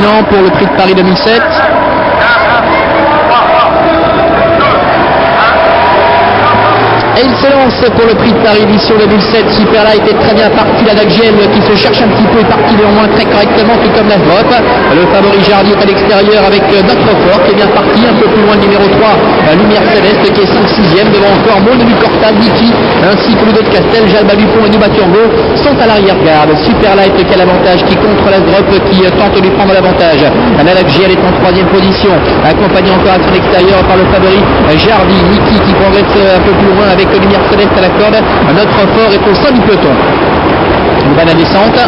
maintenant pour le Prix de Paris 2007. Et il se lance pour le Prix de Paris édition 2007. Superlight est très bien parti. La Dagiel qui se cherche un petit peu est parti néanmoins très correctement, tout comme la Drop. Le favori Jardy est à l'extérieur avec notre fort qui est bien parti. Un peu plus loin le numéro 3, Lumière Céleste qui est 5-6e. Devant encore Monde du Corta, Niki, ainsi que Ludo de Castel, Jalba Dupont et Nuba Turbo sont à l'arrière-garde. Superlight qui a l'avantage, qui contre la Drop qui tente de lui prendre l'avantage. La Dagiel est en 3e position, accompagné encore à son extérieur par le favori Jardy. Niki qui progresse un peu plus loin avec Lumière Céleste à la corde. Notre fort est au sein du peloton. Une bonne descente.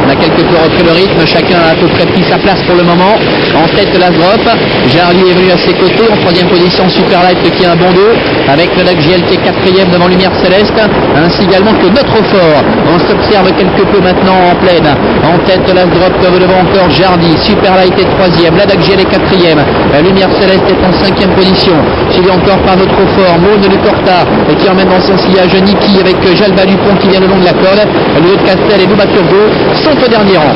On a quelque peu repris le rythme. Chacun a à peu près pris sa place pour le moment. En tête de la Drop. Jardy est venu à ses côtés. En 3e position, Superlight qui a un bon dos. Avec le Dagiel qui est 4e devant Lumière Céleste. Ainsi également que notre fort. On s'observe quelque peu maintenant en pleine. En tête de la Drop devant encore Jardy. Superlight est 3e. La Dagiel est 4e. La Lumière Céleste est en 5e position. Suivi encore par notre fort. Maud de Corta qui emmène dans son sillage Niki avec Jalba Dupont qui vient le long de la corde. Le de Castel et Nuba Turbo sont au dernier rang.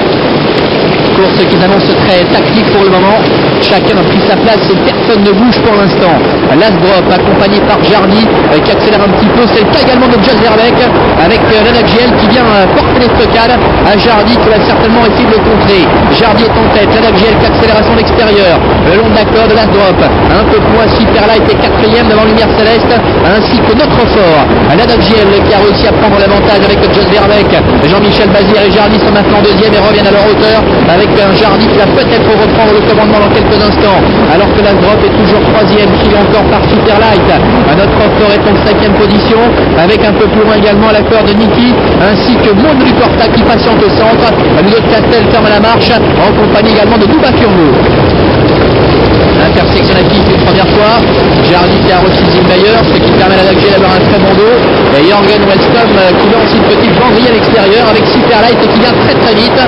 Course qui s'annonce très tactique pour le moment. Chacun a pris sa place et personne ne bouge pour l'instant. Las Drop accompagné par Jardy qui accélère un petit peu. C'est le cas également de Jazz Verbeek avec la Dagiel qui vient porter les stocades à Jardy qui va certainement essayer de le contrer. Jardy est en tête. La Dagiel qui accélère à son extérieur. Le long de la corde, Las Drop un peu plus loin. Superlight est 4e devant Lumière Céleste ainsi que notre fort. La Dagiel qui a réussi à prendre l'avantage avec Jazz Verbeek. Jean-Michel Bazir et Jardy sont maintenant 2e et reviennent à leur hauteur avec un Jardy qui va peut-être reprendre le commandement dans quelques instants, alors que la Drop est toujours 3e, suivi encore par Superlight. Notre fort est en 5e position, avec un peu plus loin également la corde de Niki, ainsi que Monde du Corta qui patiente au centre. Ludo de Castel ferme la marche, en compagnie également de Nuba Turbo. Intersection active une première fois. Jardy qui a reçu Zimbayer, ce qui permet à la Dagiel d'avoir un très bon dos. Et Jorgen Wellstom qui lance une petite banderie à l'extérieur avec Superlight qui vient très très vite.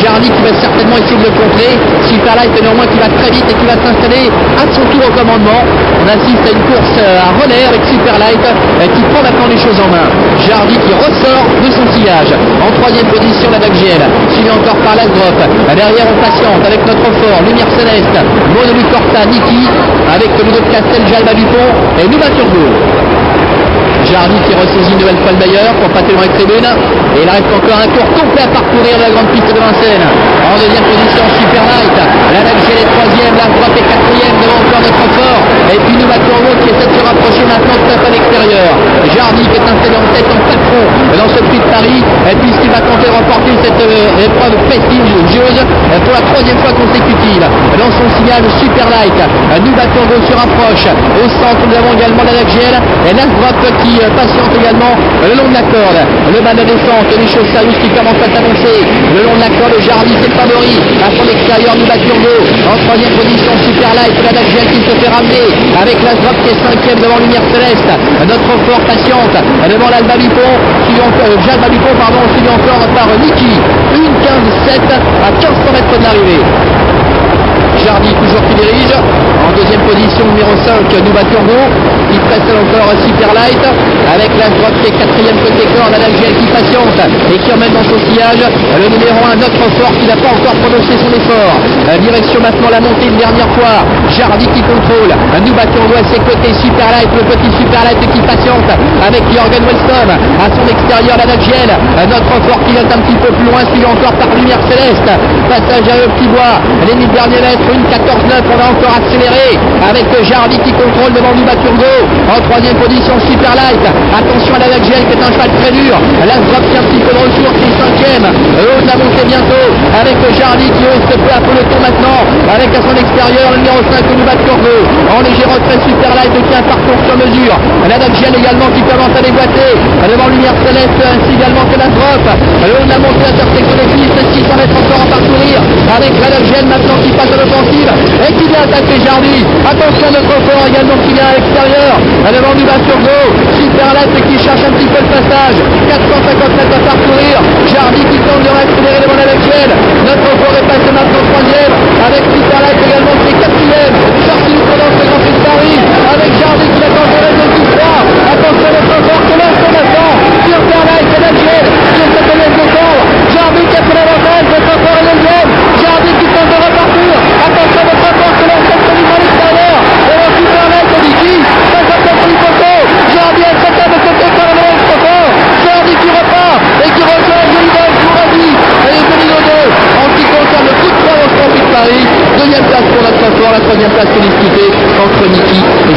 Jardy qui va certainement essayer de le contrer. Superlight néanmoins qui va très vite et qui va s'installer à son tour au commandement. On assiste à une course à relais avec Superlight qui prend maintenant les choses en main. Jardy qui ressort de son sillage. En 3e position la Dagiel, suivi encore par la Drop. Derrière on patiente avec notre fort, Lumière Céleste, Maud du Corta, Niki, avec Ludo de Castel, Jalba Dupont et Nuba Turbo. Jardy qui ressaisit une nouvelle fois le meilleur pour pas tellement les tribunes. Et il reste encore un tour complet à parcourir de la grande piste de Vincennes. En 2e position, Superlight. La Dagiel est 3e, la Drop est 4e devant encore notre fort. Et puis Nuba Turbo qui essaie de se rapprocher maintenant tout à fait à l'extérieur. Jardy qui est installé en tête en 4 ronds dans ce Prix de Paris, puisqu'il va tenter de remporter cette épreuve prestigieuse pour la 3e fois consécutive. Dans son signal Superlight, Nuba Turbo se rapproche. Au centre, nous avons également la Dagiel et la Drop qui patiente également le long de la corde. Le bas de descente, les choses sérieuses qui commencent à s'annoncer. Le long de la corde, Jardy c'est le favori. À son extérieur, Nuba Turbo. En 3e position, Superlight, la Dagiel qui se fait ramener avec la Drop qui est 5e devant Lumière Céleste. Notre fort patiente devant l'Alba Dupont, Jalba Dupont, suivi encore par Niki. 1,15,7 à 1500 mètres de l'arrivée. Jardy toujours qui dirige. En 2e position, numéro 5, Nuba Turbo, qui précède encore Superlight, avec la Drop qui est 4e côté corde, la Dagiel qui patiente et qui emmène dans son sillage le numéro 1, notre fort, qui n'a pas encore prononcé son effort. Direction maintenant la montée une dernière fois. Jardy qui contrôle. Nuba Turbo à ses côtés, Superlight, le petit Superlight qui patiente avec Jorgen Wellstom. À son extérieur, la Dagiel, notre fort qui est un petit peu plus loin, suivi encore par Lumière Céleste. Passage à eux, petit bois, les 1000 derniers mètres, 1,14,9, on va encore accélérer avec Jardy qui contrôle devant Nuba Turbo. En 3e position, Superlight. Attention à la Dagiel qui est un cheval très dur. La Drop qui a un petit peu de ressources, qui est 5e. Haut de la montée bientôt avec Jardy qui hausse peu à peu le tour maintenant. Avec à son extérieur le numéro 5, Nuba Turbo. En léger retrait, Superlight qui a un parcours sur mesure. La Dagiel également qui commence à déboîter. Devant Lumière Céleste ainsi également que la Drop. Haut de la montée intersection des pistes, 600 mètres encore à parcourir. Avec la Dagiel maintenant qui passe à l'offensive et qui vient attaquer Jardy. Attention notre fort également qui vient à l'extérieur. Devant Nuba Turbo. Superlight qui cherche un petit peu le passage. 450 mètres à parcourir. Jardy qui tente de accélérer devant la Dagiel. Notre fort est passé maintenant 3e. Avec Superlight également qui est 4e. Sorti du pendant ce Grand Prix de Paris. Avec Jardy qui attend de la deuxième coup 3. Attention notre fort que lance son instant. Superlight et Dagiel qui est 7e de temps. Jardy qui a pris l'avantage. Notre fort est 9e. Jardy qui tente de repartir. la troisième place qui est disputée entre Niki et